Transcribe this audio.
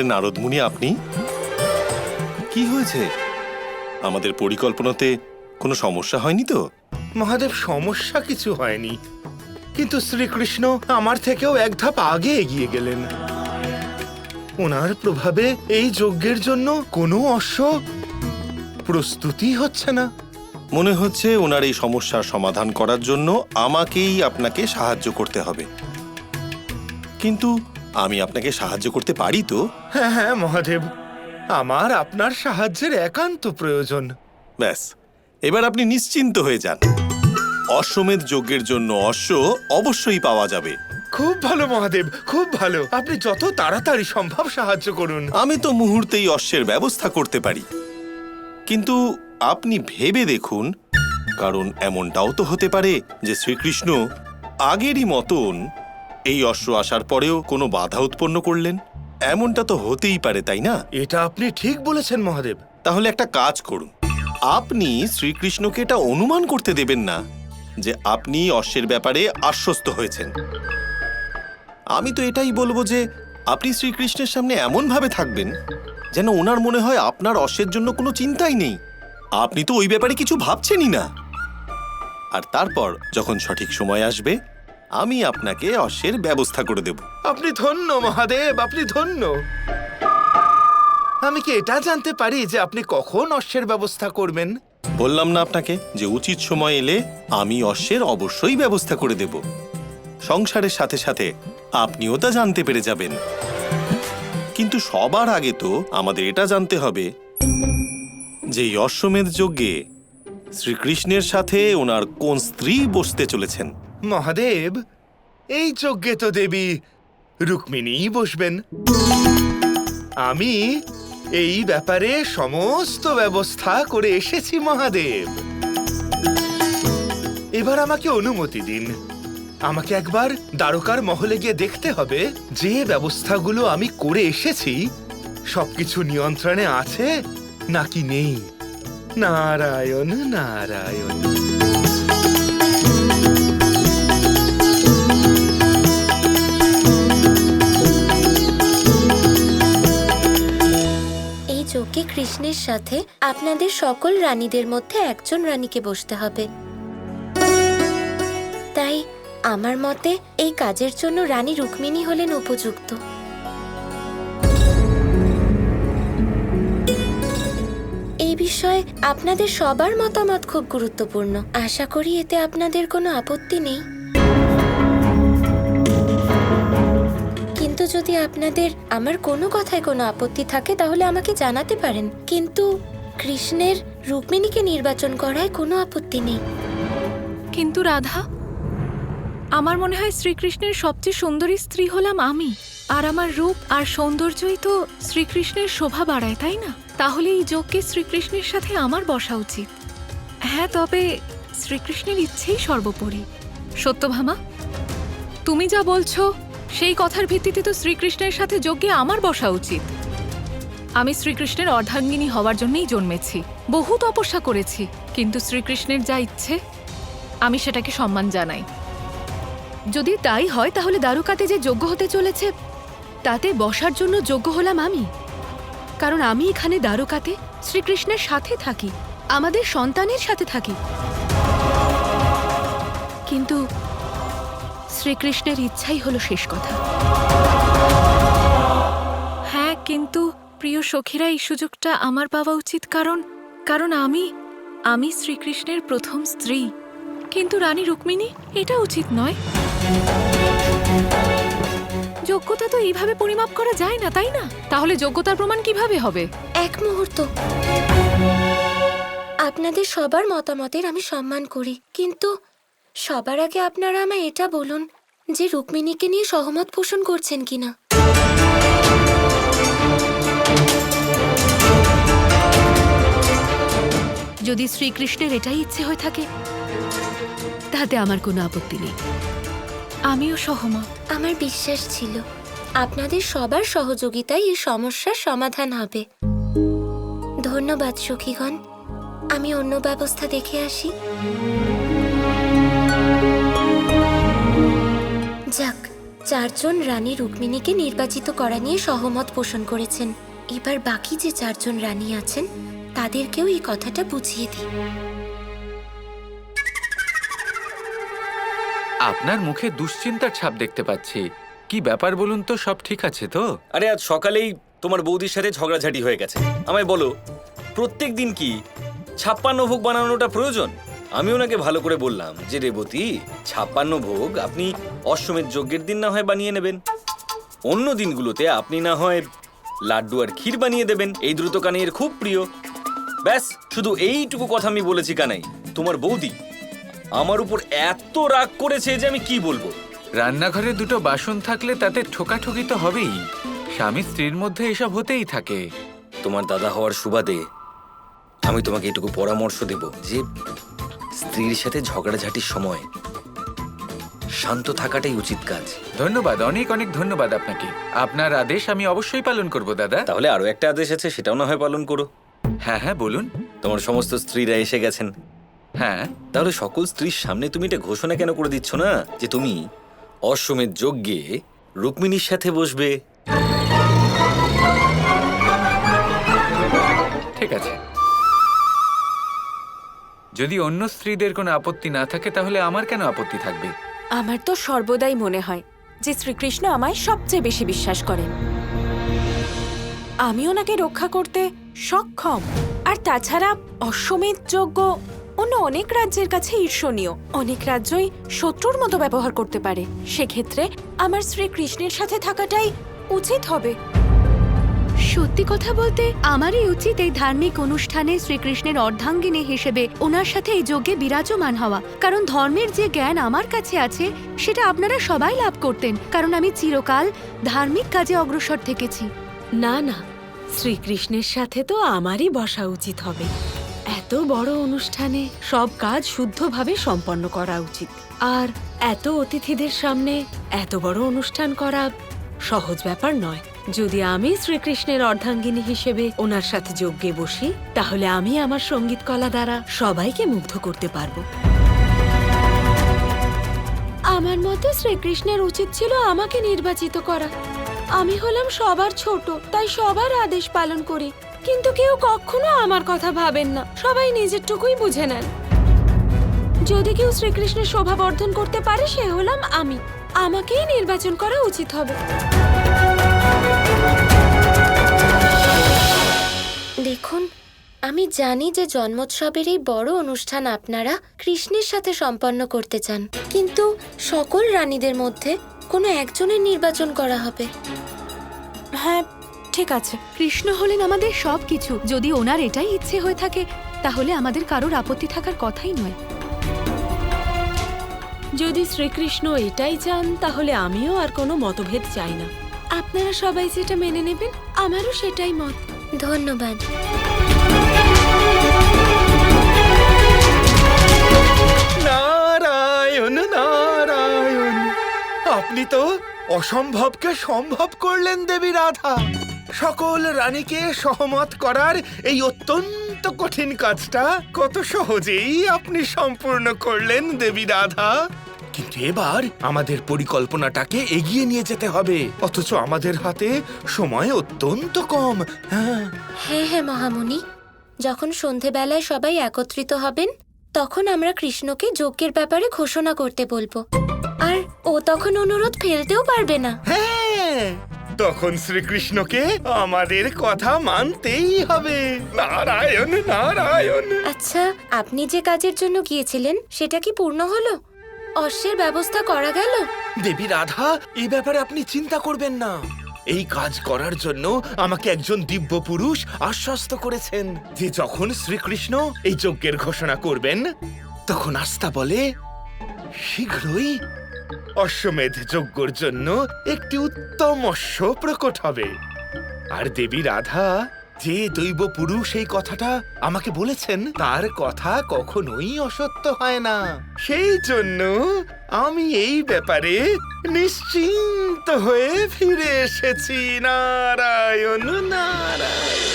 আরে নারদমুনি, আপনি কি হয়েছে? আমাদের পরিকল্পনাতে কোনো সমস্যা হয়নি তো? মহাদেব, সমস্যা কিছু হয়নি, কিন্তু শ্রীকৃষ্ণ আমার থেকেও এক ধাপ আগে এগিয়ে গেলেন। ওনার প্রভাবে এই যজ্ঞের জন্য কোনো অশ্ব প্রস্তুতি হচ্ছে না। মনে হচ্ছে ওনার এই সমস্যার সমাধান করার জন্য আমাকেই আপনাকে সাহায্য করতে হবে। কিন্তু আমি আপনাকে সাহায্য করতে পারি তো? হ্যাঁ হ্যাঁ মহাদেব, আমার আপনার সাহায্যের একান্ত প্রয়োজন। ব্যাস, এবার আপনি নিশ্চিন্ত হয়ে যান। অশ্বমেধ যজ্ঞের জন্য অশ্ব অবশ্যই পাওয়া যাবে। খুব ভালো মহাদেব, খুব ভালো। আপনি যত তাড়াতাড়ি সম্ভব সাহায্য করুন। আমি তো মুহূর্তেই অশ্বের ব্যবস্থা করতে পারি, কিন্তু আপনি ভেবে দেখুন, কারণ এমনটাও তো হতে পারে যে শ্রীকৃষ্ণ আগেরই মতন এই অশ্ব আসার পরেও কোনো বাধা উৎপন্ন করলেন। এমনটা তো হতেই পারে, তাই না? এটা আপনি ঠিক বলেছেন মহাদেব। তাহলে একটা কাজ করুন, আপনি শ্রীকৃষ্ণকে এটা অনুমান করতে দেবেন না যে আপনি অশ্বের ব্যাপারে আশ্বস্ত হয়েছেন। আমি তো এটাই বলবো যে আপনি শ্রীকৃষ্ণের সামনে এমনভাবে থাকবেন যেন ওনার মনে হয় আপনার অশ্বের জন্য কোনো চিন্তাই নেই। আপনি তো ওই ব্যাপারে কিছু ভাবছেনই না। আর তারপর যখন সঠিক সময় আসবে, আমি আপনাকে অশ্বের ব্যবস্থা করে দেব। আপনি ধন্য মহাদেব, আপনি ধন্য। আমি কি এটা জানতে পারি যে আপনি কখন অশ্বের ব্যবস্থা করবেন? বললাম না আপনাকে যে উচিত সময় এলে আমি অশ্বের অবশ্যই ব্যবস্থা করে দেব। সংসারের সাথে সাথে আপনিও তা জানতে পেরে যাবেন। কিন্তু সবার আগে তো আমাদের এটা জানতে হবে যে এই অশ্বমেধ যজ্ঞে শ্রীকৃষ্ণের সাথে ওনার কোন স্ত্রী বসতে চলেছেন। মহাদেব, এই যজ্ঞে তো দেবী রুক্মিণীই বসবেন। আমি এই ব্যাপারে সমস্ত ব্যবস্থা করে এসেছি মহাদেব। এবার আমাকে অনুমতি দিন। আমাকে একবার দ্বারকার মহলে গিয়ে দেখতে হবে যে ব্যবস্থাগুলো আমি করে এসেছি সবকিছু নিয়ন্ত্রণে আছে নাকি নেই। নারায়ণ নারায়ণ। এই যজ্ঞে কৃষ্ণের সাথে আপনাদের সকল রানীদের মধ্যে একজন রানীকে বসতে হবে। তাই আমার মতে এই কাজের জন্য রানী রুক্মিণী হলেন উপযুক্ত। এই বিষয়ে আপনাদের সবার মতামত খুব গুরুত্বপূর্ণ। আশা করি এতে আপনাদের কোনো আপত্তি নেই। কিন্তু যদি আপনাদের আমার কোনো কথায় কোনো আপত্তি থাকে তাহলে আমাকে জানাতে পারেন। কিন্তু কৃষ্ণের রুক্মিণীকে নির্বাচন করায় কোনো আপত্তি নেই। কিন্তু রাধা, আমার মনে হয় শ্রীকৃষ্ণের সবচেয়ে সুন্দরী স্ত্রী হলাম আমি, আর আমার রূপ আর সৌন্দর্যই তো শ্রীকৃষ্ণের শোভা বাড়ায়, তাই না? তাহলে এই যজ্ঞে শ্রীকৃষ্ণের সাথে আমার বসা উচিত। হ্যাঁ, তবে শ্রীকৃষ্ণের ইচ্ছেই সর্বোপরি। সত্যভামা, তুমি যা বলছো সেই কথার ভিত্তিতে তো শ্রীকৃষ্ণের সাথে যজ্ঞে আমার বসা উচিত। আমি শ্রীকৃষ্ণের অর্ধাঙ্গিনী হওয়ার জন্যই জন্মেছি, বহু তপস্যা করেছি, কিন্তু শ্রীকৃষ্ণের যা ইচ্ছে আমি সেটাকে সম্মান জানাই। যদি তাই হয় তাহলে দ্বারকাতে যে যজ্ঞ হতে চলেছে তাতে বসার জন্য যোগ্য হলাম আমি, কারণ আমি এখানে দ্বারকাতে শ্রীকৃষ্ণের সাথে থাকি, আমাদের সন্তানের সাথে থাকি। কিন্তু শ্রীকৃষ্ণের ইচ্ছাই হলো শেষ কথা। হ্যাঁ, কিন্তু প্রিয় সখীরা, এই সুযোগটা আমার পাওয়া উচিত, কারণ আমি শ্রীকৃষ্ণের প্রথম স্ত্রী। কিন্তু রানী রুক্মিণী, এটা উচিত নয়। যোগ্যতা তো এইভাবে পরিমাপ করা যায় না, তাই না? তাহলে যোগ্যতার প্রমাণ কিভাবে হবে? এক মুহূর্ত। আপনাদের সবার মতামতের আমি সম্মান করি, কিন্তু সবার আগে আপনারা আমায় এটা বলুন যে রুক্মিণীকে নিয়ে সহমত পোষণ করছেন কিনা। যদি শ্রীকৃষ্ণের এটাই ইচ্ছে হয়ে থাকে তাতে আমার কোনো আপত্তি নেই। আমিও সহমত। আমার বিশ্বাস ছিল আপনাদের সবার সহযোগিতায় এই সমস্যার সমাধান হবে। ধন্যবাদ সখীগণ, আমি অন্য ব্যবস্থা দেখে আসি। যাক, চারজন রানী রুক্মিণীকে নির্বাচিত করা নিয়ে সহমত পোষণ করেছেন। এবার বাকি যে চারজন রানী আছেন তাদেরকেও এই কথাটা বুঝিয়ে দিই। আপনার মুখে দুশ্চিন্তার ছাপ দেখতে পাচ্ছি। কি ব্যাপার বলুন তো, সব ঠিক আছে তো? আরে আজ সকালেই তোমার বৌদির সাথে ঝগড়াঝাটি হয়ে গেছে। আমায় বলো, প্রত্যেক দিন কি 56 ভোগ বানানোটা প্রয়োজন? আমি ওনাকে ভালো করে বললাম যে রেবতী, 56 ভোগ আপনি অশ্বমেধ যজ্ঞের দিন না হয় বানিয়ে নেবেন, অন্য দিনগুলোতে আপনি না হয় লাড্ডু আর ক্ষীর বানিয়ে দেবেন। এই দ্রুত কানাইয়ের খুব প্রিয়। ব্যাস, শুধু এইটুকু কথা আমি বলেছি কানাই। তোমার বৌদি আমার উপর এত রাগ করেছে যে আমি কি বলবো। রান্নাঘরে দুটো বাসন থাকলে তাতে ঠোকাঠুকি তো হবেই। স্বামী স্ত্রীর মধ্যে এসব হতেই থাকে। তোমার দাদা হওয়ার সুবাদে আমি তোমাকে এটুকু পরামর্শ দেব যে স্ত্রীর সাথে ঝগড়াঝাটির সময় শান্ত থাকাটাই উচিত কাজ। ধন্যবাদ, অনেক অনেক ধন্যবাদ আপনাকে। আপনার আদেশ আমি অবশ্যই পালন করব দাদা। তাহলে আরো একটা আদেশ আছে, সেটাও না হয় পালন করো। হ্যাঁ হ্যাঁ বলুন। তোমার সমস্ত স্ত্রীরা এসে গেছেন, হ্যাঁ। তাহলে সকল স্ত্রীর সামনে তুমি এটা ঘোষণা কেন করে দিচ্ছ না যে তুমি অশ্বমেধ যজ্ঞে রুক্মিণীর সাথে বসবে? ঠিক আছে, যদি অন্য স্ত্রীদের কোনো আপত্তি না থাকে তাহলে আমার কেন আপত্তি থাকবে? আমার তো সর্বদাই মনে হয় যে শ্রীকৃষ্ণ আমায় সবচেয়ে বেশি বিশ্বাস করেন। আমি ওনাকে রক্ষা করতে সক্ষম। আর তাছাড়া অশ্বমেধ যজ্ঞ অন্য অনেক রাজ্যের কাছে ঈর্ষণীয়। অনেক রাজ্যই শত্রুর মতো ব্যবহার করতে পারে। সেক্ষেত্রে আমার শ্রীকৃষ্ণের সাথে থাকাটাই উচিত হবে। সত্যি কথা বলতে আমারই উচিত এই ধার্মিক অনুষ্ঠানে শ্রীকৃষ্ণের অর্ধাঙ্গিনী হিসেবে ওনার সাথে এই যজ্ঞে বিরাজমান হওয়া। কারণ ধর্মের যে জ্ঞান আমার কাছে আছে সেটা আপনারা সবাই লাভ করতেন, কারণ আমি চিরকাল ধার্মিক কাজে অগ্রসর থেকেছি। না না, শ্রীকৃষ্ণের সাথে তো আমারই বসা উচিত হবে। এত বড় অনুষ্ঠানে সব কাজ শুদ্ধভাবে সম্পন্ন করা উচিত। আর এত অতিথিদের সামনে এত বড় অনুষ্ঠান করা সহজ ব্যাপার নয়। যদি আমি শ্রীকৃষ্ণের অর্ধাঙ্গিনী হিসেবে ওনার সাথে যজ্ঞে বসি, তাহলে আমি আমার সঙ্গীত কলা দ্বারা সবাইকে মুগ্ধ করতে পারবো। আমার মতে শ্রীকৃষ্ণের উচিত ছিল আমাকে নির্বাচিত করা। আমি হলাম সবার ছোট, তাই সবার আদেশ পালন করি। কিন্তু কেউ কখনো আমার কথা ভাবেন না, সবাই নিজেরটুকুই বুঝে নেন। যদি কেউ শ্রীকৃষ্ণের শোভা বর্ধন করতে পারে সে হলাম আমি। আমাকেই নির্বাচন করা উচিত হবে। দেখুন, আমি জানি যে জন্মোৎসবের এই বড় অনুষ্ঠান আপনারা কৃষ্ণের সাথে সম্পন্ন করতে চান, কিন্তু সকল রানীদের মধ্যে কোনো একজনের নির্বাচন করা হবে। হ্যাঁ, ঠিক আছে। কৃষ্ণ হলেন আমাদের সবকিছু। যদি ওনার এটাই ইচ্ছে হয়ে থাকে তাহলে আমাদের কারোর আপত্তি থাকার কথাই নয়। যদি শ্রীকৃষ্ণ এটাই চান তাহলে আমিও আর কোনো মতভেদ চাই না। আপনারা সবাই যেটা মেনে নেবেন আমারও সেটাই মত। ধন্যবাদ। নারায়ণ নারায়ণ, আপনি তো অসম্ভবকে সম্ভব করলেন দেবী রাধা। সকল রানীকে সহমত করার এই অত্যন্ত কঠিন কাজটা কত সহজেই আপনি সম্পূর্ণ করলেন দেবী রাধা। কিন্তু এবার আমাদের পরিকল্পনাটাকে এগিয়ে নিয়ে যেতে হবে, অথচ আমাদের হাতে সময় অত্যন্ত কম। হ্যাঁ হ্যাঁ হ্যাঁ মহামুনি, যখন সন্ধেবেলায় সবাই একত্রিত হবেন তখন আমরা কৃষ্ণকে যজ্ঞের ব্যাপারে ঘোষণা করতে বলবো, আর ও তখন অনুরোধ ফেলতেও পারবে না। হ্যাঁ, তখন শ্রীকৃষ্ণকে আমাদের কথা মানতেই হবে। নারায়ণ নারায়ণ। আচ্ছা, আপনি যে কাজের জন্য গিয়েছিলেন সেটা কি পূর্ণ হলো? অশ্বের ব্যবস্থা করা গেল? দেবী রাধা, এই ব্যাপারে আপনি চিন্তা করবেন না। এই কাজ করার জন্য আমাকে একজন দিব্য পুরুষ আশ্বস্ত করেছেন যে যখন শ্রীকৃষ্ণ এই যজ্ঞের ঘোষণা করবেন তখন আস্থা বলে শীঘ্রই অশ্বমেধ যজ্ঞর জন্য একটি উত্তম অশ্ব প্রকট হবে। আর দেবী রাধা, যে দৈব পুরুষ এই কথাটা আমাকে বলেছেন তার কথা কখনোই অসত্য হয় না। সেই জন্য আমি এই ব্যাপারে নিশ্চিন্ত হয়ে ফিরে এসেছি। নারায়ণ নারায়ণ।